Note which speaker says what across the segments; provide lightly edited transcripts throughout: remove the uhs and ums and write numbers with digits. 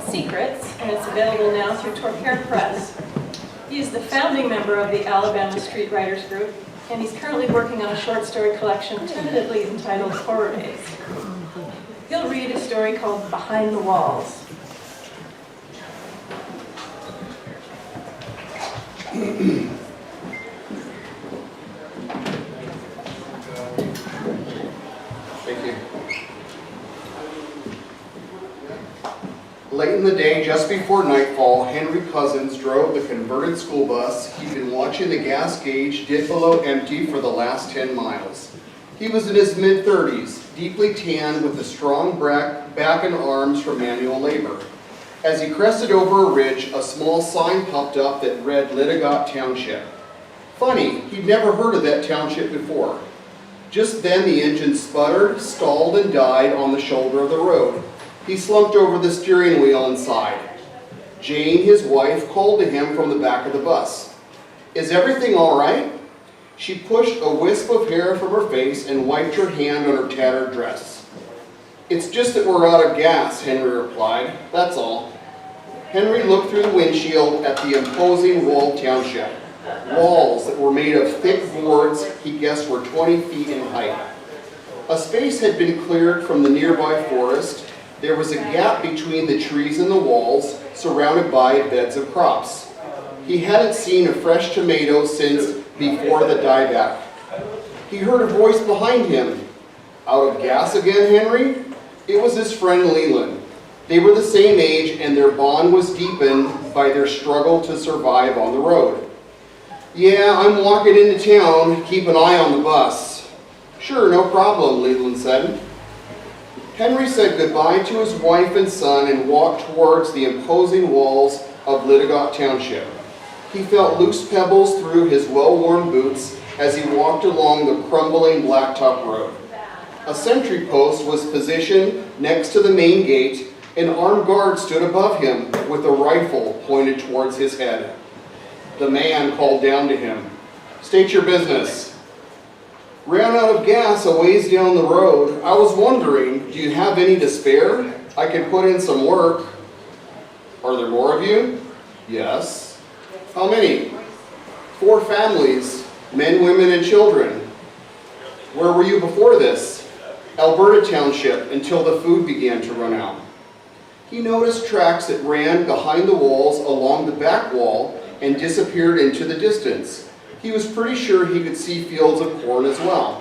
Speaker 1: called Secrets, and it's available now through Torquay Press. He is the founding member of the Alabama Street Writers Group, and he's currently working on a short story collection tentatively entitled Horror Days. He'll read a story called Behind the Walls.
Speaker 2: Thank you. Late in the day, just before nightfall, Henry Cousins drove the converted school bus. He'd been watching the gas gauge dip below empty for the last 10 miles. He was in his mid-30s, deeply tanned with a strong back and arms from manual labor. As he crested over a ridge, a small sign popped up that read Litcrawl Township. Funny, he'd never heard of that township before. Just then the engine sputtered, stalled, and died on the shoulder of the road. He slumped over the steering wheel and sighed. Jane, his wife, called to him from the back of the bus. "Is everything all right?" She pushed a wisp of hair from her face and wiped her hand on her tattered dress. "It's just that we're out of gas," Henry replied. "That's all." Henry looked through the windshield at the imposing walled township. Walls that were made of thick boards he guessed were 20 feet in height. A space had been cleared from the nearby forest. There was a gap between the trees and the walls, surrounded by beds of crops. He hadn't seen a fresh tomato since before the dieback. He heard a voice behind him. "Out of gas again, Henry?" It was his friend Leland. They were the same age, and their bond was deepened by their struggle to survive on the road. "Yeah, I'm walking into town. Keep an eye on the bus." "Sure, no problem," Leland said. Henry said goodbye to his wife and son and walked towards the imposing walls of Litcrawl Township. He felt loose pebbles through his well-worn boots as he walked along the crumbling blacktop road. A sentry post was positioned next to the main gate. An armed guard stood above him with a rifle pointed towards his head. The man called down to him, "State your business." "Ran out of gas a ways down the road. I was wondering, do you have any to spare? I can put in some work." "Are there more of you?" "Yes." "How many?" "4 families, men, women, and children." "Where were you before this?" "Alberta Township, until the food began to run out." He noticed tracks that ran behind the walls along the back wall and disappeared into the distance. He was pretty sure he could see fields of corn as well.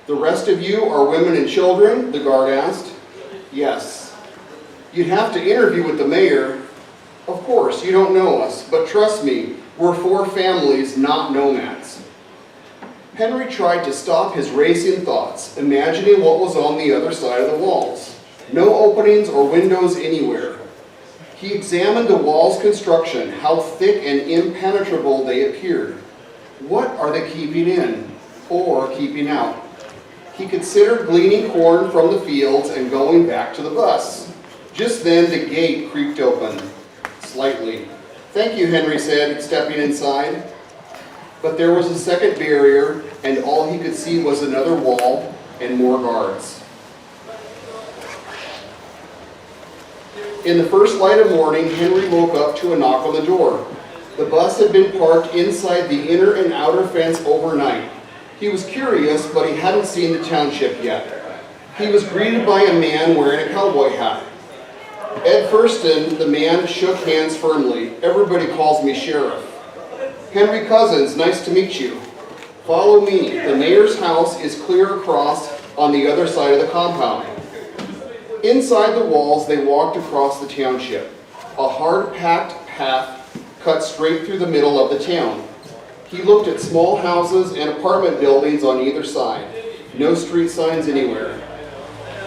Speaker 2: "The rest of you are women and children?" the guard asked. "Yes." "You'd have to interview with the mayor." "Of course, you don't know us, but trust me, we're 4 families, not nomads." Henry tried to stop his racing thoughts, imagining what was on the other side of the walls. No openings or windows anywhere. He examined the wall's construction, how thick and impenetrable they appeared. What are they keeping in, or keeping out? He considered gleaning corn from the fields and going back to the bus. Just then the gate creaked open, slightly. "Thank you," Henry said, stepping inside. But there was a second barrier, and all he could see was another wall and more guards. In the first light of morning, Henry woke up to a knock on the door. The bus had been parked inside the inner and outer fence overnight. He was curious, but he hadn't seen the township yet. He was greeted by a man wearing a cowboy hat. "Ed Thurston," the man shook hands firmly. "Everybody calls me Sheriff." "Henry Cousins, nice to meet you." "Follow me. The mayor's house is clear across on the other side of the compound." Inside the walls, they walked across the township. A hard-packed path cut straight through the middle of the town. He looked at small houses and apartment buildings on either side. No street signs anywhere.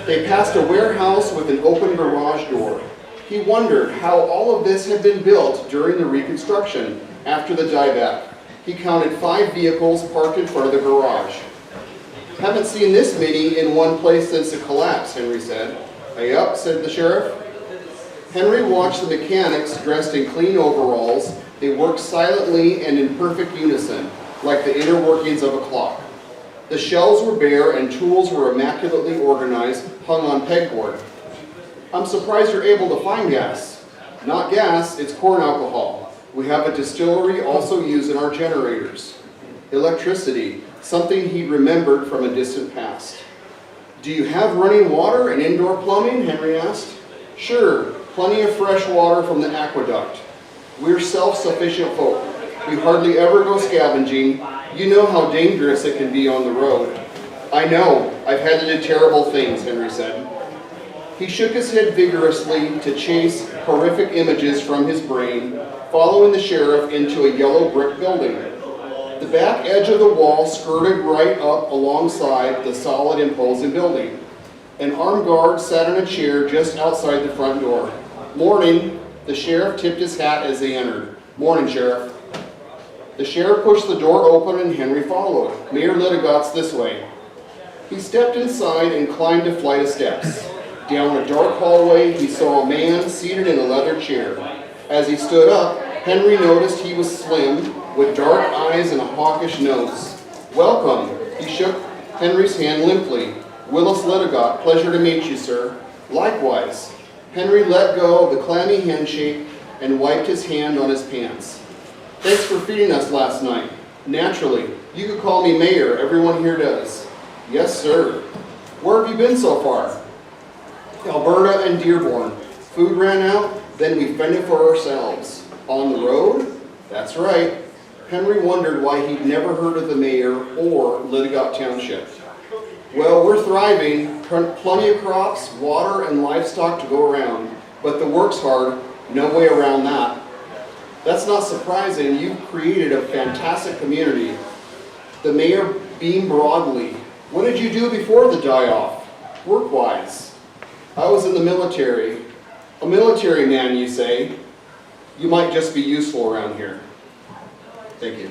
Speaker 2: They passed a warehouse with an open garage door. He wondered how all of this had been built during the reconstruction after the dieback. He counted 5 vehicles parked in front of the garage. "Haven't seen this many in one place since the collapse," Henry said. "Yup," said the sheriff. Henry watched the mechanics dressed in clean overalls. They worked silently and in perfect unison, like the inner workings of a clock. The shelves were bare and tools were immaculately organized, hung on pegboard. I'm surprised you're able to find gas. Not gas, it's corn alcohol. We have a distillery also used in our generators. Electricity, something he remembered from a distant past. Do you have running water and indoor plumbing? Henry asked. Sure, plenty of fresh water from the aqueduct. We're self-sufficient folk. We hardly ever go scavenging. You know how dangerous it can be on the road. I know, I've had to do terrible things, Henry said. He shook his head vigorously to chase horrific images from his brain, following the sheriff into a yellow brick building. The back edge of the wall skirted right up alongside the solid imposing building. An armed guard sat in a chair just outside the front door. Morning, the sheriff tipped his hat as they entered. Morning, Sheriff. The sheriff pushed the door open and Henry followed. Mayor Littigot's this way. He stepped inside and climbed a flight of steps. Down a dark hallway, he saw a man seated in a leather chair. As he stood up, Henry noticed he was slim, with dark eyes and a hawkish nose. Welcome. He shook Henry's hand limply. Willis Littigot, pleasure to meet you, sir. Likewise. Henry let go of the clammy handshake and wiped his hand on his pants. Thanks for feeding us last night. Naturally, you could call me Mayor. Everyone here does. Yes, sir. Where have you been so far? Alberta and Dearborn. Food ran out, then we fended for ourselves. On the road? That's right. Henry wondered why he'd never heard of the mayor or Littigot Township. Well, we're thriving. Plenty of crops, water, and livestock to go around. But the work's hard. No way around that. That's not surprising. You've created a fantastic community. The mayor beamed broadly. What did you do before the die-off? Work-wise. I was in the military. A military man, you say? You might just be useful around here. Thank you.